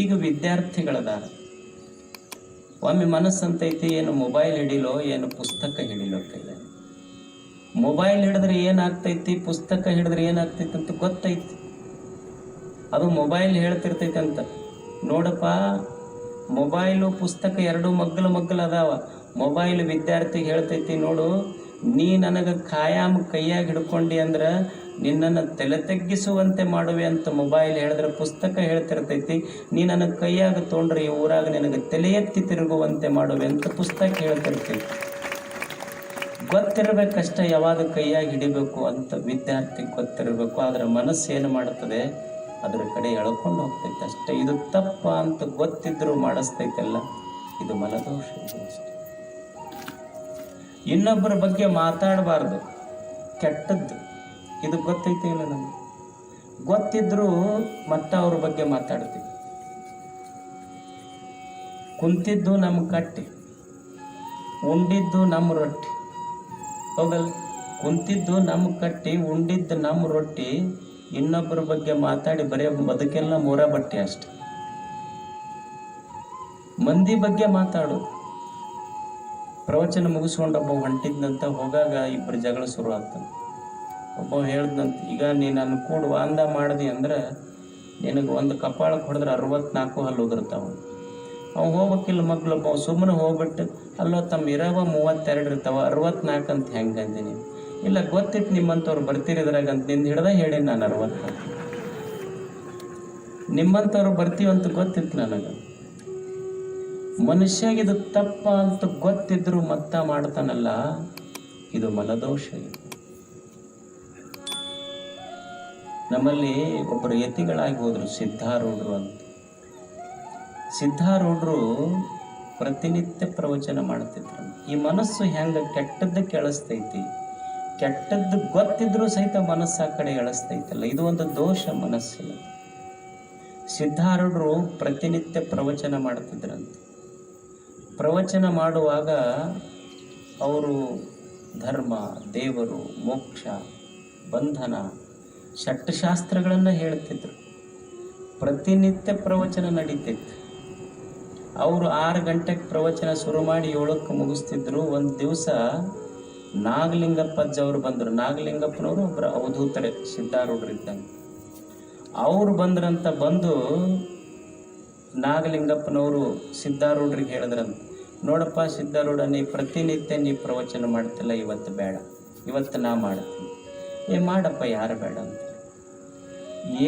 ಈಗ ವಿದ್ಯಾರ್ಥಿಗಳದಾರ, ಒಮ್ಮೆ ಮನಸ್ಸಂತೈತಿ ಏನು ಮೊಬೈಲ್ ಹಿಡಿಲೋ ಏನು ಪುಸ್ತಕ ಹಿಡಿಲೋ ಕೈಯ. ಮೊಬೈಲ್ ಹಿಡಿದ್ರೆ ಏನಾಗ್ತೈತಿ, ಪುಸ್ತಕ ಹಿಡಿದ್ರೆ ಏನಾಗ್ತೈತಿ ಅಂತ ಗೊತ್ತೈತಿ. ಅದು ಮೊಬೈಲ್ ಹೇಳ್ತಿರ್ತೈತಿ ಅಂತ. ನೋಡಪ್ಪ, ಮೊಬೈಲು ಪುಸ್ತಕ ಎರಡು ಮಗ್ಗಲು ಅದಾವ. ಮೊಬೈಲ್ ವಿದ್ಯಾರ್ಥಿಗೆ ಹೇಳ್ತೈತಿ, ನೋಡು ನೀ ನನಗೆ ಖಾಯಾಮ್ ಕೈಯಾಗ ಹಿಡ್ಕೊಂಡಿ ಅಂದ್ರೆ ನಿನ್ನನ್ನು ತಲೆ ತಗ್ಗಿಸುವಂತೆ ಮಾಡುವೆ ಅಂತ ಮೊಬೈಲ್ ಹೇಳಿದ್ರೆ, ಪುಸ್ತಕ ಹೇಳ್ತಿರ್ತೈತಿ ನೀ ನನಗೆ ಕೈಯಾಗ ತೊಗೊಂಡ್ರೆ ಈ ಊರಾಗ ನಿನಗೆ ತಲೆ ಎತ್ತಿ ತಿರುಗುವಂತೆ ಮಾಡುವೆ ಅಂತ ಪುಸ್ತಕ ಹೇಳ್ತಿರ್ತೈತಿ. ಗೊತ್ತಿರಬೇಕಷ್ಟ ಯಾವಾಗ ಕೈಯಾಗಿ ಹಿಡಿಬೇಕು ಅಂತ ವಿದ್ಯಾರ್ಥಿಗೆ ಗೊತ್ತಿರಬೇಕು. ಆದರೆ ಮನಸ್ಸು ಏನು ಮಾಡ್ತದೆ, ಅದರ ಕಡೆ ಎಳ್ಕೊಂಡು ಹೋಗ್ತೈತೆ ಅಷ್ಟೇ. ಇದು ತಪ್ಪ ಅಂತ ಗೊತ್ತಿದ್ರೂ ಮಾಡಿಸ್ತೈತೆಲ್ಲ, ಇದು ಮಲದೋಷ. ಇನ್ನೊಬ್ಬರ ಬಗ್ಗೆ ಮಾತಾಡಬಾರ್ದು, ಕೆಟ್ಟದ್ದು. ಇದು ಗೊತ್ತೈತೆ ಇಲ್ಲ ನಮ್ಗೆ, ಗೊತ್ತಿದ್ರೂ ಮತ್ತೆ ಅವ್ರ ಬಗ್ಗೆ ಮಾತಾಡ್ತೀವಿ. ಕುಂತಿದ್ದು ನಮ್ಮ ಕಟ್ಟಿ, ಉಂಡಿದ್ದು ನಮ್ಮ ರೊಟ್ಟಿ. ಹೋಗಲ್ಲ, ಕುಂತಿದ್ದು ನಮ್ಮ ಕಟ್ಟಿ, ಉಂಡಿದ್ದು ನಮ್ಮ ರೊಟ್ಟಿ. ಇನ್ನೊಬ್ಬರ ಬಗ್ಗೆ ಮಾತಾಡಿ ಬರೀ ಬದುಕೆಲ್ಲ ಮೂರ ಬಟ್ಟೆ ಅಷ್ಟೆ. ಮಂದಿ ಬಗ್ಗೆ ಮಾತಾಡು. ಪ್ರವಚನ ಮುಗಿಸ್ಕೊಂಡು ಒಬ್ಬ ಹೊಂಟಿದ್ನಂತ, ಹೋಗಾಗ ಇಬ್ಬರು ಜಗಳ ಶುರು ಆಗ್ತಾನೆ. ಒಬ್ಬ ಹೇಳ್ದಂತ, ಈಗ ನೀ ನನ್ನ ಕೂಡ ವಾಂದ ಮಾಡ್ದಿ ಅಂದ್ರೆ ನಿನಗೆ ಒಂದು ಕಪಾಳಕ್ಕೆ ಹೊಡೆದ್ರೆ 64 ಹಲ್ಲು ಉದುರ್ತಾವ. ಅವ್ ಹೋಗ್ಬೇಕಿಲ್ಲ ಮಗ್ಳೊಬ್ಬ ಸುಮ್ಮನೆ ಹೋಗ್ಬಿಟ್ಟು, ಅಲ್ಲೋ ತಮ್ಮ ಇರವ 32 ಇರ್ತಾವ, 64 ಅಂತ ಹೆಂಗೆ ಅಂತೀನಿ. ಇಲ್ಲ ಗೊತ್ತಿತ್ತು ನಿಮ್ಮಂಥವ್ರು ಬರ್ತೀರಿದ್ರಾಗ ಅಂತ ನಿಂದು ಹಿಡ್ದ ಹೇಳಿ ನಾನು 60 ನಿಮ್ಮಂಥವ್ರು ಬರ್ತೀವಂತ ಗೊತ್ತಿತ್ತು ನನಗೆ. ಮನುಷ್ಯಗಿದು ತಪ್ಪ ಅಂತ ಗೊತ್ತಿದ್ರು ಮತ್ತ ಮಾಡ್ತಾನಲ್ಲ, ಇದು ಮಲದೋಷ. ನಮ್ಮಲ್ಲಿ ಒಬ್ಬರು ಯತಿಗಳಾಗಿ ಹೋದ್ರು, ಸಿದ್ಧಾರೂಢರು ಅಂತ. ಸಿದ್ಧಾರೂಢರು ಪ್ರತಿನಿತ್ಯ ಪ್ರವಚನ ಮಾಡ್ತಿದ್ರು. ಈ ಮನಸ್ಸು ಹೆಂಗ ಕೆಟ್ಟದ್ದು ಕೆಳಿಸ್ತೈತಿ, ಕೆಟ್ಟದ್ದು ಗೊತ್ತಿದ್ರೂ ಸಹಿತ ಮನಸ್ಸು ಆ ಕಡೆ ಎಳಿಸ್ತೈತಲ್ಲ, ಇದು ಒಂದು ದೋಷ ಮನಸ್ಸಿನ. ಸಿದ್ಧಾರೂಢರು ಪ್ರತಿನಿತ್ಯ ಪ್ರವಚನ ಮಾಡ್ತಿದ್ರಂತೆ. ಪ್ರವಚನ ಮಾಡುವಾಗ ಅವರು ಧರ್ಮ, ದೇವರು, ಮೋಕ್ಷ, ಬಂಧನ, ಷಟ್ಶಾಸ್ತ್ರಗಳನ್ನು ಹೇಳ್ತಿದ್ರು. ಪ್ರತಿನಿತ್ಯ ಪ್ರವಚನ ನಡೀತಿತ್ತು. ಅವರು 6 ಗಂಟೆಗೆ ಪ್ರವಚನ ಶುರು ಮಾಡಿ 7ಕ್ಕೆ ಮುಗಿಸ್ತಿದ್ರು. ಒಂದು ದಿವಸ ನಾಗಲಿಂಗಪ್ಪ ಅವರು ಬಂದರು. ನಾಗಲಿಂಗಪ್ಪನವರು ಒಬ್ಬರು ಅವಧೂತರೆ, ಸಿದ್ಧಾರೂಢರಿದ್ದಂಗೆ. ಅವರು ಬಂದ್ರಂತ. ಬಂದು ನಾಗಲಿಂಗಪ್ಪನವರು ಸಿದ್ಧಾರೂಢರಿಗೆ ಹೇಳಿದ್ರಂತ, ನೋಡಪ್ಪ ಸಿದ್ಧಾರೂಢ, ನೀ ಪ್ರತಿನಿತ್ಯ ನೀ ಪ್ರವಚನ ಮಾಡ್ತಿಲ್ಲ, ಇವತ್ತು ಬೇಡ, ಇವತ್ತು ನಾ ಮಾಡ್ತೀನಿ. ಮಾಡಪ್ಪ, ಯಾರು ಬೇಡ ಅಂತ.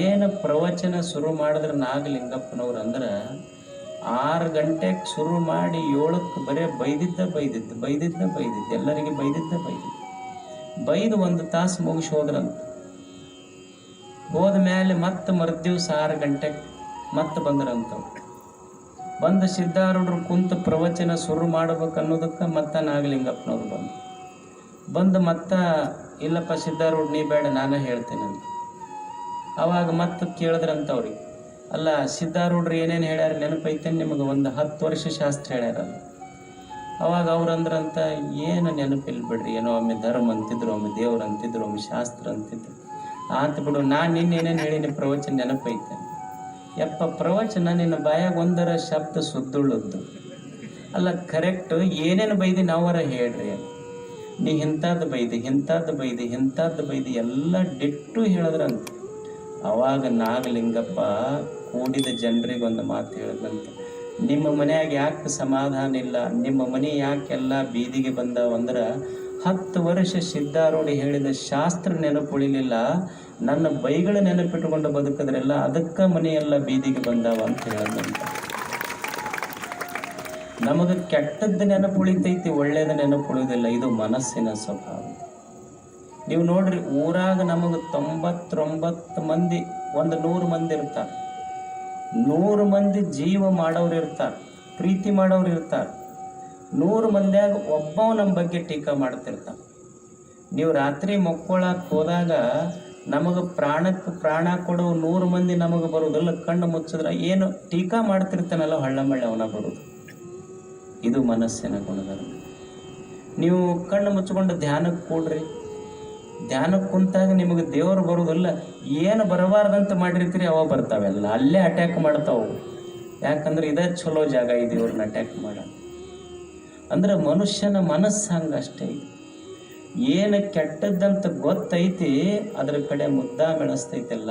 ಏನು ಪ್ರವಚನ ಶುರು ಮಾಡಿದ್ರೆ ನಾಗಲಿಂಗಪ್ಪನವ್ರು ಅಂದ್ರೆ 6 ಗಂಟೆಗೆ ಶುರು ಮಾಡಿ 7ಕ್ಕೆ ಬರೇ ಬೈದಿದ್ದ ಎಲ್ಲರಿಗೆ ಬೈದು 1 ತಾಸು ಮುಗಿಸಿ ಹೋದ್ರಂತ. ಹೋದ ಮೇಲೆ ಮತ್ತೆ ಮರುದಿವ್ಸ 6 ಗಂಟೆಗೆ ಮತ್ತೆ ಬಂದ್ರಂತವ್ರು. ಬಂದು ಸಿದ್ಧಾರೂಢರು ಕುಂತು ಪ್ರವಚನ ಶುರು ಮಾಡ್ಬೇಕನ್ನೋದಕ್ಕೆ ಮತ್ತೆ ನಾಗಲಿಂಗಪ್ಪನವ್ರು ಬಂದು ಮತ್ತೆ, ಇಲ್ಲಪ್ಪ ಸಿದ್ಧಾರೂಢ ನೀ ಬೇಡ, ನಾನೇ ಹೇಳ್ತೇನೆ ಅಂತ. ಅವಾಗ ಮತ್ತೆ ಕೇಳಿದ್ರಂತವ್ರಿಗೆ, ಅಲ್ಲ ಸಿದ್ಧಾರೂಢರು ಏನೇನು ಹೇಳ್ಯಾರ ನೆನಪೈತೇನೆ ನಿಮಗೆ? ಒಂದು 10 ವರ್ಷ ಶಾಸ್ತ್ರ ಹೇಳ್ಯಾರಲ್ಲ. ಅವಾಗ ಅವ್ರಂದ್ರಂತ, ಏನು ನೆನಪಿಲ್ಲ ಬಿಡ್ರಿ, ಏನೋ ಒಮ್ಮೆ ಧರ್ಮ ಅಂತಿದ್ರು, ಒಮ್ಮೆ ದೇವ್ರು ಅಂತಿದ್ರು, ಒಮ್ಮೆ ಶಾಸ್ತ್ರ ಅಂತಿದ್ರು. ಆತ ಬಿಡು, ನಾನು ನಿನ್ನೇನೇನು ಹೇಳಿನಿ ಪ್ರವಚನ ನೆನಪೈತೆ? ಯಪ್ಪ, ಪ್ರವಚನ ನಿನ್ನ ಬಾಯಾಗ ಒಂದರ ಶಬ್ದ ಸುದ್ದುಳ್ಳದ್ದು ಅಲ್ಲ, ಕರೆಕ್ಟ್ ಏನೇನು ಬೈದಿ ನಾವರ ಹೇಳ್ರಿ. ನೀ ಇಂಥದ್ದು ಬೈದಿ ಎಲ್ಲ ಡಿಟ್ಟು ಹೇಳಿದ್ರಂತ. ಅವಾಗ ನಾಗಲಿಂಗಪ್ಪ ಕೂಡಿದ ಜನರಿಗೆ ಒಂದು ಮಾತು ಹೇಳಿದಂತೆ, ನಿಮ್ಮ ಮನೆಯಾಗ ಯಾಕೆ ಸಮಾಧಾನ ಇಲ್ಲ, ನಿಮ್ಮ ಮನೆ ಯಾಕೆಲ್ಲ ಬೀದಿಗೆ ಬಂದಾವಂದ್ರೆ 10 ವರ್ಷ ಸಿದ್ಧಾರೂಢ ಹೇಳಿದ ಶಾಸ್ತ್ರ ನೆನಪುಳಿಲಿಲ್ಲ, ನನ್ನ ಬೈಗಳ ನೆನಪಿಟ್ಟುಕೊಂಡು ಬದುಕಿದ್ರೆಲ್ಲ, ಅದಕ್ಕೆ ಮನೆಯೆಲ್ಲ ಬೀದಿಗೆ ಬಂದಾವ ಅಂತ ಹೇಳಿದಂತೆ. ನಮಗೆ ಕೆಟ್ಟದ್ದು ನೆನಪು ಉಳಿತೈತಿ, ಒಳ್ಳೇದು ನೆನಪು ಉಳಿದಿಲ್ಲ. ಇದು ಮನಸ್ಸಿನ ಸ್ವಭಾವ. ನೀವು ನೋಡ್ರಿ, ಊರಾಗ ನಮಗೆ 99 ಮಂದಿ, 100 ಮಂದಿ ಇರ್ತಾರೆ. 100 ಮಂದಿ ಜೀವ ಮಾಡೋರು ಇರ್ತಾರೆ, ಪ್ರೀತಿ ಮಾಡೋರು ಇರ್ತಾರೆ. 100 ಮಂದಿಯಾಗ ಒಬ್ಬವ ನಮ್ಮ ಬಗ್ಗೆ ಟೀಕಾ ಮಾಡ್ತಿರ್ತಾನೆ. ನೀವು ರಾತ್ರಿ ಮಕ್ಕೊಳಕ್ಕೆ ಹೋದಾಗ ನಮಗೆ ಪ್ರಾಣಕ್ಕೆ ಪ್ರಾಣ ಕೊಡೋ 100 ಮಂದಿ ನಮಗೆ ಬರೋದಿಲ್ಲ. ಕಣ್ಣು ಮುಚ್ಚಿದ್ರೆ ಏನು ಟೀಕಾ ಮಾಡ್ತಿರ್ತಾನಲ್ಲ, ಹಳ್ಳಮಳ್ಳಿ ಅವನ ಬರೋದು. ಇದು ಮನಸ್ಸಿನ ಗುಣಧರ್ಮ. ನೀವು ಕಣ್ಣು ಮುಚ್ಚಿಕೊಂಡು ಧ್ಯಾನಕ್ಕೆ ಕೂಡ್ರಿ, ಧ್ಯಾನಕ್ಕೆ ಕುಂತಾಗ ನಿಮಗೆ ದೇವರು ಬರೋದಿಲ್ಲ. ಏನು ಬರಬಾರ್ದಂತ ಮಾಡಿರ್ತೀರಿ ಅವ ಬರ್ತಾವೆಲ್ಲ, ಅಲ್ಲೇ ಅಟ್ಯಾಕ್ ಮಾಡ್ತಾವೆ. ಯಾಕಂದ್ರೆ ಇದೇ ಚಲೋ ಜಾಗ ಇದೆ ಇವ್ರನ್ನ ಅಟ್ಯಾಕ್ ಮಾಡೋಣ. ಅಂದ್ರೆ ಮನುಷ್ಯನ ಮನಸ್ಸು ಹಂಗಷ್ಟೇ ಇದೆ. ಏನು ಕೆಟ್ಟದ್ದಂತ ಗೊತ್ತೈತಿ ಅದ್ರ ಕಡೆ ಮುದ್ದ ಬೆಳೆಸ್ತೈತಲ್ಲ,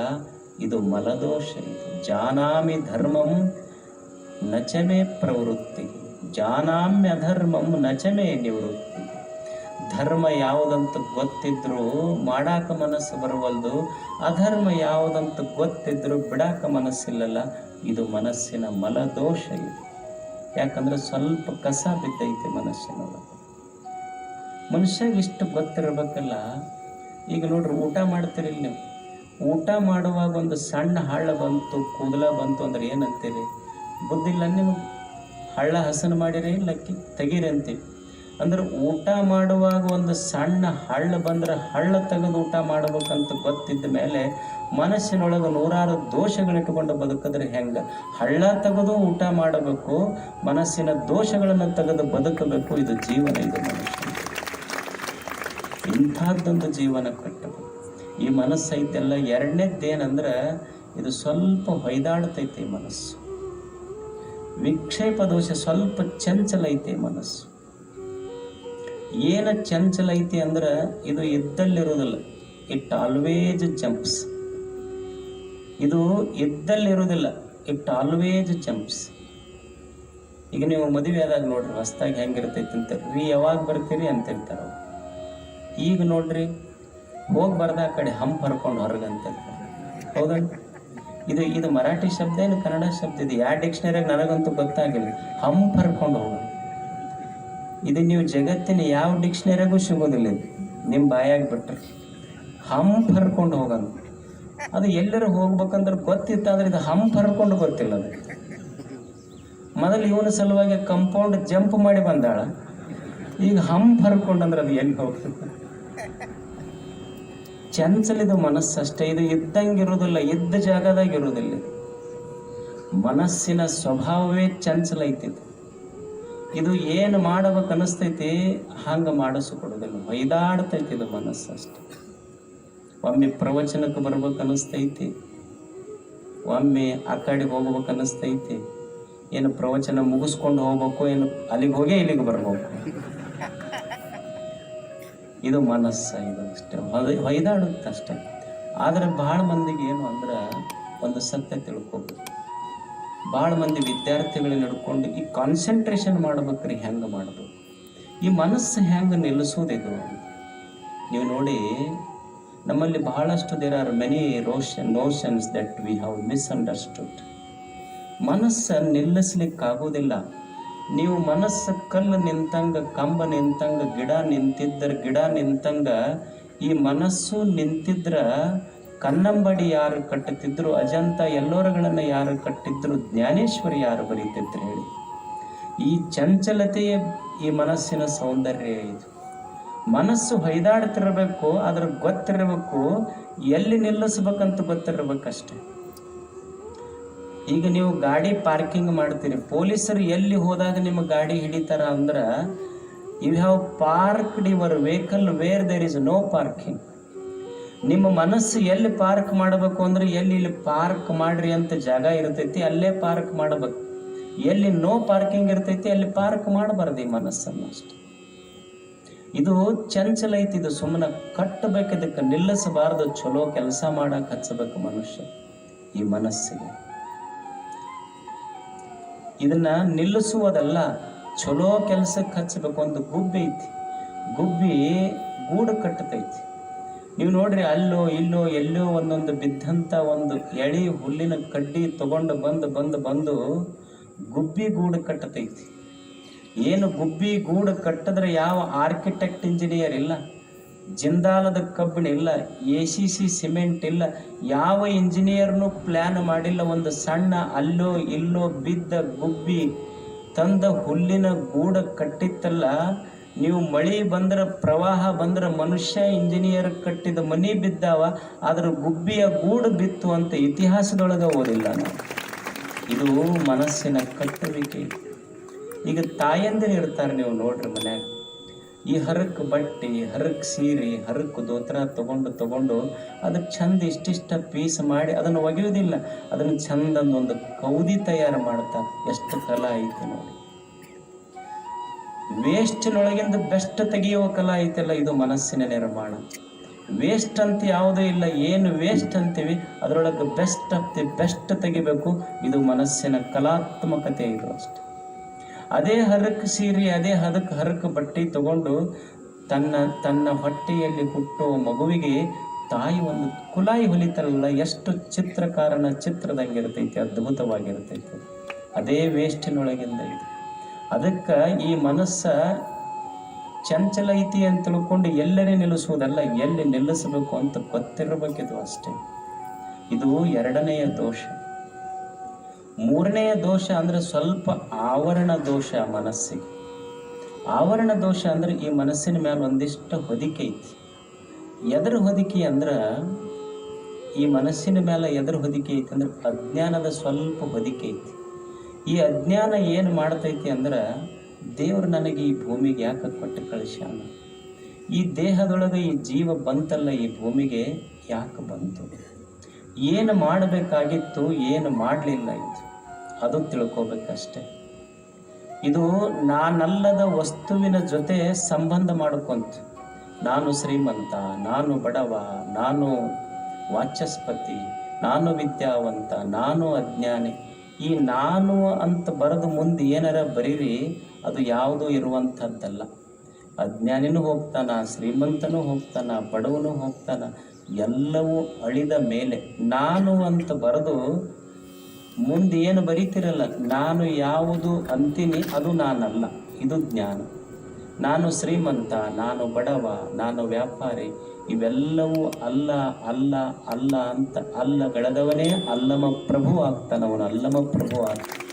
ಇದು ಮಲದೋಷ. ಇದು ಜಾನಾಮಿ ಧರ್ಮಂ ನಚಮೆ ಪ್ರವೃತ್ತಿ, ಜಾನಾಮ್ಯ ಧರ್ಮಂ ನಚಮೆ ನಿವೃತ್ತಿ. ಧರ್ಮ ಯಾವುದಂತ ಗೊತ್ತಿದ್ರು ಮಾಡಾಕ ಮನಸ್ಸು ಬರುವಲ್ದು, ಅಧರ್ಮ ಯಾವುದಂತ ಗೊತ್ತಿದ್ರು ಬಿಡಾಕ ಮನಸ್ಸಿಲ್ಲಲ್ಲ. ಇದು ಮನಸ್ಸಿನ ಮಲದೋಷ ಇದು. ಯಾಕಂದ್ರೆ ಸ್ವಲ್ಪ ಕಸ ಬಿದ್ದೈತೆ ಮನಸ್ಸಿನೊಳಗೆ. ಮನುಷ್ಯಗೆ ಇಷ್ಟು ಗೊತ್ತಿರಬೇಕಲ್ಲ. ಈಗ ನೋಡ್ರಿ, ಊಟ ಮಾಡ್ತೀರಿಲ್ಲ ನೀವು, ಊಟ ಮಾಡುವಾಗ ಒಂದು ಸಣ್ಣ ಹಳ್ಳ ಬಂತು, ಕೂದಲ ಬಂತು ಅಂದ್ರೆ ಏನಂತೀರಿ? ಬುದ್ಧಿಲ್ಲ ನಿಮಗೆ? ಹಳ್ಳ ಹಸನು ಮಾಡಿರಿ ಲಕ್ಕಿ ತೆಗೀರಿ ಅಂತೀವಿ. ಅಂದ್ರೆ ಊಟ ಮಾಡುವಾಗ ಒಂದು ಸಣ್ಣ ಹಳ್ಳ ಬಂದ್ರೆ ಹಳ್ಳ ತೆಗೆದು ಊಟ ಮಾಡ್ಬೇಕಂತ ಗೊತ್ತಿದ್ದ ಮೇಲೆ ಮನಸ್ಸಿನೊಳಗೆ ನೂರಾರು ದೋಷಗಳಿಟ್ಟುಕೊಂಡು ಬದುಕಿದ್ರೆ ಹೆಂಗೆ? ಹಳ್ಳ ತೆಗೆದು ಊಟ ಮಾಡಬೇಕು, ಮನಸ್ಸಿನ ದೋಷಗಳನ್ನು ತೆಗೆದು ಬದುಕಬೇಕು. ಇದು ಜೀವನ, ಇದು ಮನುಷ್ಯ. ಇಂಥದ್ದೊಂದು ಜೀವನ ಕಟ್ಟಬೇಕು. ಈ ಮನಸ್ಸು ಐತೆಲ್ಲ. ಎರಡನೇದ್ದೇನಂದ್ರೆ ಇದು ಸ್ವಲ್ಪ ಹೊಯ್ದಾಡ್ತೈತೆ ಮನಸ್ಸು. ವಿಕ್ಷೇಪ ದೋಷ, ಸ್ವಲ್ಪ ಚಂಚಲ ಐತೆ ಮನಸ್ಸು. ಏನು ಚಂಚಲ ಐತಿ ಅಂದ್ರೆ ಇದು ಇದ್ದಲ್ಲಿರೋದಿಲ್ಲ. It always jumps. ಇದು ಇದ್ದಲ್ಲಿರೋದಿಲ್ಲ, ಇಟ್ ಆಲ್ವೇಜ್ ಜಂಪ್ಸ್. ಈಗ ನೀವು ಮದುವೆ ಆದಾಗ ನೋಡ್ರಿ, ಹೊಸ್ದಾಗಿ ಹೆಂಗಿರ್ತೈತಿ ಅಂತ ರೀ, ಯಾವಾಗ ಬರ್ತೀರಿ ಅಂತಿರ್ತಾರ. ಈಗ ನೋಡ್ರಿ, ಹೋಗಿ ಬರ್ದ ಆ ಕಡೆ ಹಂಪ್ ಹರ್ಕೊಂಡು ಹೊರಗಂತಿರ್ತಾರೆ. ಹೌದಲ್ಲ? ಇದು ಮರಾಠಿ ಶಬ್ದ ಏನು ಕನ್ನಡ ಶಬ್ದ? ಇದು ಯಾವ ಡಿಕ್ಷನರಿಯಾಗ ನನಗಂತೂ ಗೊತ್ತಾಗಿಲ್ಲ. ಹಂಪ್ ಹರ್ಕೊಂಡು ಹೋಗ, ಇದು ನೀವು ಜಗತ್ತಿನ ಯಾವ ಡಿಕ್ಷನರಿಯಾಗೂ ಸಿಗೋದಿಲ್ಲ. ಇದು ನಿಮ್ಮ ಬಾಯಾಗಿ ಬಿಟ್ರಿ ಹಂಪ್ ಹರ್ಕೊಂಡು ಹೋಗಂತ. ಅದು ಎಲ್ಲರೂ ಹೋಗ್ಬೇಕಂದ್ರೆ ಗೊತ್ತಿತ್ತಾದ್ರೆ ಇದು ಹಂಪ್ ಹರ್ಕೊಂಡು ಗೊತ್ತಿಲ್ಲ. ಅದು ಮೊದಲು ಇವನ ಸಲುವಾಗಿ ಕಂಪೌಂಡ್ ಜಂಪ್ ಮಾಡಿ ಬಂದಾಳ, ಈಗ ಹಂಪ್ ಹರ್ಕೊಂಡಂದ್ರೆ ಅದು ಎಲ್ಲಿ ಹೋಗ್ತದೆ? ಚಂಚಲಿದ ಮನಸ್ಸಷ್ಟೇ. ಇದು ಇದ್ದಂಗಿರೋದಿಲ್ಲ, ಇದ್ದ ಜಾಗದಾಗ ಇರೋದಿಲ್ಲ. ಮನಸ್ಸಿನ ಸ್ವಭಾವವೇ ಚಂಚಲ ಐತಿದು. ಇದು ಏನು ಮಾಡಬೇಕು ಅನಿಸ್ತೈತಿ ಹಂಗೆ ಮಾಡಿಸ್ಕೊಡೋದಿಲ್ಲ, ಒಯ್ದಾಡ್ತೈತಿ ಇದು ಮನಸ್ಸು ಅಷ್ಟೆ. ಒಮ್ಮೆ ಪ್ರವಚನಕ್ಕೆ ಬರ್ಬೇಕು ಅನಿಸ್ತೈತಿ, ಒಮ್ಮೆ ಆ ಕಡೆ ಹೋಗ್ಬೇಕು ಅನಿಸ್ತೈತಿ. ಏನು ಪ್ರವಚನ ಮುಗಿಸ್ಕೊಂಡು ಹೋಗ್ಬೇಕು, ಏನು ಅಲ್ಲಿಗೆ ಹೋಗೇ ಇಲ್ಲಿಗೆ ಬರ್ಬೇಕು. ಇದು ಮನಸ್ಸು, ಇದು ಅಷ್ಟೇ ಹೊಯ್ದಾಡುತ್ತೆ ಅಷ್ಟೆ. ಆದರೆ ಭಾಳ ಮಂದಿಗೆ ಏನು ಅಂದ್ರೆ ಒಂದು ಸತ್ಯ ತಿಳ್ಕೊಬೇಕು. ಭಾಳ ಮಂದಿ ವಿದ್ಯಾರ್ಥಿಗಳನ್ನ ಹಿಡ್ಕೊಂಡು ಈ ಕಾನ್ಸಂಟ್ರೇಷನ್ ಮಾಡ್ಬೇಕ್ರಿ, ಹೆಂಗೆ ಮಾಡ್ಬೇಕು, ಈ ಮನಸ್ಸು ಹೆಂಗೆ ನಿಲ್ಲಿಸೋದಿದು. ನೀವು ನೋಡಿ, ನಮ್ಮಲ್ಲಿ ಬಹಳಷ್ಟು there are many notions that we have misunderstood. ಮನಸ್ಸು ನಿಲ್ಲಿಸ್ಲಿಕ್ಕಾಗೋದಿಲ್ಲ. ನೀವು ಮನಸ್ಸು ಕಲ್ಲು ನಿಂತಂಗ, ಕಂಬ ನಿಂತಂಗ, ಗಿಡ ನಿಂತಂಗ ಈ ಮನಸ್ಸು ನಿಂತಿದ್ರ ಕನ್ನಂಬಡಿ ಯಾರು ಕಟ್ಟುತ್ತಿದ್ರು, ಅಜಂತ ಎಲ್ಲೋರಗಳನ್ನು ಯಾರು ಕಟ್ಟಿದ್ರು, ಜ್ಞಾನೇಶ್ವರಿ ಯಾರು ಬರೀತಿದ್ರು ಹೇಳಿ. ಈ ಚಂಚಲತೆಯೇ ಈ ಮನಸ್ಸಿನ ಸೌಂದರ್ಯ. ಇದು ಮನಸ್ಸು ಹೊಯ್ದಾಡ್ತಿರ್ಬೇಕು, ಅದ್ರ ಗೊತ್ತಿರಬೇಕು, ಎಲ್ಲಿ ನಿಲ್ಲಿಸ್ಬೇಕಂತ ಗೊತ್ತಿರ್ಬೇಕಷ್ಟೆ. ಈಗ ನೀವು ಗಾಡಿ ಪಾರ್ಕಿಂಗ್ ಮಾಡ್ತೀರಿ, ಪೊಲೀಸರು ಎಲ್ಲಿ ಹೋದಾಗ ನಿಮ್ಮ ಗಾಡಿ ಹಿಡಿತಾರ ಅಂದ್ರೆ, you have parked your vehicle where there is no parking. ನಿಮ್ಮ ಮನಸ್ಸು ಎಲ್ಲಿ ಪಾರ್ಕ್ ಮಾಡಬೇಕು ಅಂದ್ರೆ, ಇಲ್ಲಿ ಪಾರ್ಕ್ ಮಾಡ್ರಿ ಅಂತ ಜಾಗ ಇರ್ತೈತಿ, ಅಲ್ಲೇ ಪಾರ್ಕ್ ಮಾಡಬೇಕು. ಎಲ್ಲಿ ನೋ ಪಾರ್ಕಿಂಗ್ ಇರ್ತೈತಿ ಅಲ್ಲಿ ಪಾರ್ಕ್ ಮಾಡಬಾರ್ದು ಈ ಮನಸ್ಸನ್ನು ಅಷ್ಟೆ. ಇದು ಚಂಚಲ ಐತಿ, ಇದು ಸುಮ್ಮನೆ ಕಟ್ಟಬೇಕು, ಇದಕ್ಕೆ ನಿಲ್ಲಿಸಬಾರ್ದು. ಚಲೋ ಕೆಲಸ ಮಾಡಕ್ಕೆ ಹಚ್ಚಬೇಕು ಮನುಷ್ಯ ಈ ಮನಸ್ಸಿಗೆ. ಇದನ್ನ ನಿಲ್ಲಿಸುವುದಲ್ಲ, ಚಲೋ ಕೆಲಸಕ್ಕೆ ಹಚ್ಚಬೇಕು. ಒಂದು ಗುಬ್ಬಿ ಐತಿ, ಗುಬ್ಬಿ ಗೂಡು ಕಟ್ಟತೈತಿ. ನೀವು ನೋಡ್ರಿ, ಅಲ್ಲೋ ಇಲ್ಲೋ ಎಲ್ಲೋ ಒಂದೊಂದು ಬಿದ್ದಂಥ ಒಂದು ಎಳಿ ಹುಲ್ಲಿನ ಕಡ್ಡಿ ತಗೊಂಡು ಬಂದು ಗುಬ್ಬಿ ಗೂಡು ಕಟ್ಟತೈತಿ. ಏನು ಗುಬ್ಬಿ ಗೂಡು ಕಟ್ಟಿದ್ರೆ ಯಾವ ಆರ್ಕಿಟೆಕ್ಟ್ ಇಂಜಿನಿಯರ್ ಇಲ್ಲ, ಜಿಂದಾಲದ ಕಬ್ಬಿಣ ಇಲ್ಲ, ACC ಸಿಮೆಂಟ್ ಇಲ್ಲ, ಯಾವ ಇಂಜಿನಿಯರ್ನು ಪ್ಲ್ಯಾನ್ ಮಾಡಿಲ್ಲ. ಒಂದು ಸಣ್ಣ ಅಲ್ಲೋ ಇಲ್ಲೋ ಬಿದ್ದ ಗುಬ್ಬಿ ತಂದ ಹುಲ್ಲಿನ ಗೂಡು ಕಟ್ಟಿತ್ತಲ್ಲ. ನೀವು ಮಳೆ ಬಂದ್ರೆ, ಪ್ರವಾಹ ಬಂದ್ರೆ, ಮನುಷ್ಯ ಇಂಜಿನಿಯರ್ ಕಟ್ಟಿದ ಮನೆ ಬಿದ್ದಾವ, ಆದ್ರೆ ಗುಬ್ಬಿಯ ಗೂಡು ಬಿತ್ತು ಅಂತ ಇತಿಹಾಸದೊಳಗೆ ಓದಿಲ್ಲ ನಾವು. ಇದು ಮನಸ್ಸಿನ ಕಟ್ಟುವಿಕೆ. ಈಗ ತಾಯಂದಿರು ಇರ್ತಾರೆ, ನೀವು ನೋಡ್ರಿ ಮನ್ಯಾಗ ಈ ಹರಕ್ ಬಟ್ಟೆ, ಹರಕ್ ಸೀರೆ, ಹರಕ್ ದೋತ್ರ ತಗೊಂಡು ಅದಕ್ಕೆ ಚಂದ ಇಷ್ಟಿಷ್ಟ ಪೀಸ್ ಮಾಡಿ ಅದನ್ನು ಒಗೆಯೋದಿಲ್ಲ, ಅದನ್ನು ಚಂದೊಂದು ಕೌದಿ ತಯಾರು ಮಾಡ್ತಾರೆ. ಎಷ್ಟು ಕಲಾ ಐತೆ ನೋಡಿ. ವೇಸ್ಟಿನೊಳಗಿಂದ ಬೆಸ್ಟ್ ತೆಗೆಯುವ ಕಲಾ ಐತಲ್ಲ, ಇದು ಮನಸ್ಸಿನ ನಿರ್ಮಾಣ. ವೇಸ್ಟ್ ಅಂತ ಯಾವುದೂ ಇಲ್ಲ. ಏನು ವೇಸ್ಟ್ ಅಂತೀವಿ ಅದರೊಳಗೆ ಬೆಸ್ಟ್ ಆಫ್ ದಿ ಬೆಸ್ಟ್ ತೆಗಿಬೇಕು. ಇದು ಮನಸ್ಸಿನ ಕಲಾತ್ಮಕತೆ. ಇದು ಅಷ್ಟೆ. ಅದೇ ಹರಕ್ ಸೀರೆ, ಅದೇ ಹರಕ್ ಬಟ್ಟೆ ತಗೊಂಡು ತನ್ನ ಹೊಟ್ಟೆಯಲ್ಲಿ ಹುಟ್ಟುವ ಮಗುವಿಗೆ ತಾಯಿ ಒಂದು ಕುಲಾಯಿ ಹೊಲಿತಾರಲ್ಲ, ಎಷ್ಟು ಚಿತ್ರಕಾರನ ಚಿತ್ರದಂಗಿರ್ತೈತಿ, ಅದ್ಭುತವಾಗಿರ್ತೈತಿ. ಅದೇ ವೇಸ್ಟಿನೊಳಗಿಂದ ಇದು. ಅದಕ್ಕೆ ಈ ಮನಸ್ಸ ಚಂಚಲ ಐತಿ ಅಂತ ತಿಳ್ಕೊಂಡು ಎಲ್ಲರೇ ನಿಲ್ಲಿಸುವುದಲ್ಲ, ಎಲ್ಲಿ ನಿಲ್ಲಿಸಬೇಕು ಅಂತ ಗೊತ್ತಿರಬೇಕಿದು ಅಷ್ಟೇ. ಇದು ಎರಡನೆಯ ದೋಷ. ಮೂರನೆಯ ದೋಷ ಅಂದ್ರೆ ಸ್ವಲ್ಪ ಆವರಣ ದೋಷ ಮನಸ್ಸಿಗೆ. ಆವರಣ ದೋಷ ಅಂದ್ರೆ ಈ ಮನಸ್ಸಿನ ಮೇಲೆ ಒಂದಿಷ್ಟು ಹೊದಿಕೆ ಐತಿ. ಎದರ ಹೊದಿಕೆ ಅಂದ್ರೆ, ಈ ಮನಸ್ಸಿನ ಮೇಲೆ ಎದರ ಹೊದಿಕೆ ಐತಿ ಅಂದ್ರೆ ಅಜ್ಞಾನದ ಸ್ವಲ್ಪ ಹೊದಿಕೆ ಐತಿ. ಈ ಅಜ್ಞಾನ ಏನು ಮಾಡ್ತೈತಿ ಅಂದ್ರೆ, ದೇವರು ನನಗೆ ಈ ಭೂಮಿಗೆ ಯಾಕೆ ಕೊಟ್ಟು ಕಳಿಸ್ಯಾನ, ಈ ದೇಹದೊಳಗೆ ಈ ಜೀವ ಬಂತಲ್ಲ ಈ ಭೂಮಿಗೆ ಯಾಕೆ ಬಂತು, ಏನು ಮಾಡಬೇಕಾಗಿತ್ತು, ಏನು ಮಾಡಲಿಲ್ಲ, ಅದು ತಿಳ್ಕೋಬೇಕಷ್ಟೆ. ಇದು ನಾನಲ್ಲದ ವಸ್ತುವಿನ ಜೊತೆ ಸಂಬಂಧ ಮಾಡ್ಕೊಂತ, ನಾನು ಶ್ರೀಮಂತ, ನಾನು ಬಡವ, ನಾನು ವಾಚಸ್ಪತಿ, ನಾನು ವಿದ್ಯಾವಂತ, ನಾನು ಅಜ್ಞಾನಿ, ಈ ನಾನು ಅಂತ ಬರೆದು ಮುಂದೆ ಏನಾರ ಬರೀರಿ, ಅದು ಯಾವುದೂ ಇರುವಂಥದ್ದಲ್ಲ. ಅಜ್ಞಾನಿನೂ ಹೋಗ್ತಾನ, ಶ್ರೀಮಂತನೂ ಹೋಗ್ತಾನ, ಬಡವನೂ ಹೋಗ್ತಾನ, ಎಲ್ಲವೂ ಅಳಿದ ಮೇಲೆ ನಾನು ಅಂತ ಬರೆದು ಮುಂದೆ ಏನು ಬರೀತಿರಲ್ಲ, ನಾನು ಯಾವುದು ಅಂತೀನಿ ಅದು ನಾನಲ್ಲ. ಇದು ಜ್ಞಾನ. ನಾನು ಶ್ರೀಮಂತ, ನಾನು ಬಡವ, ನಾನು ವ್ಯಾಪಾರಿ, ಇವೆಲ್ಲವೂ ಅಲ್ಲ ಅಲ್ಲ ಅಲ್ಲ ಅಂತ ಅಲ್ಲಗಳೆದವನೇ ಅಲ್ಲಮ ಪ್ರಭು ಆಗ್ತಾನವನು, ಅಲ್ಲಮ ಪ್ರಭು ಆಗ್ತಾನೆ.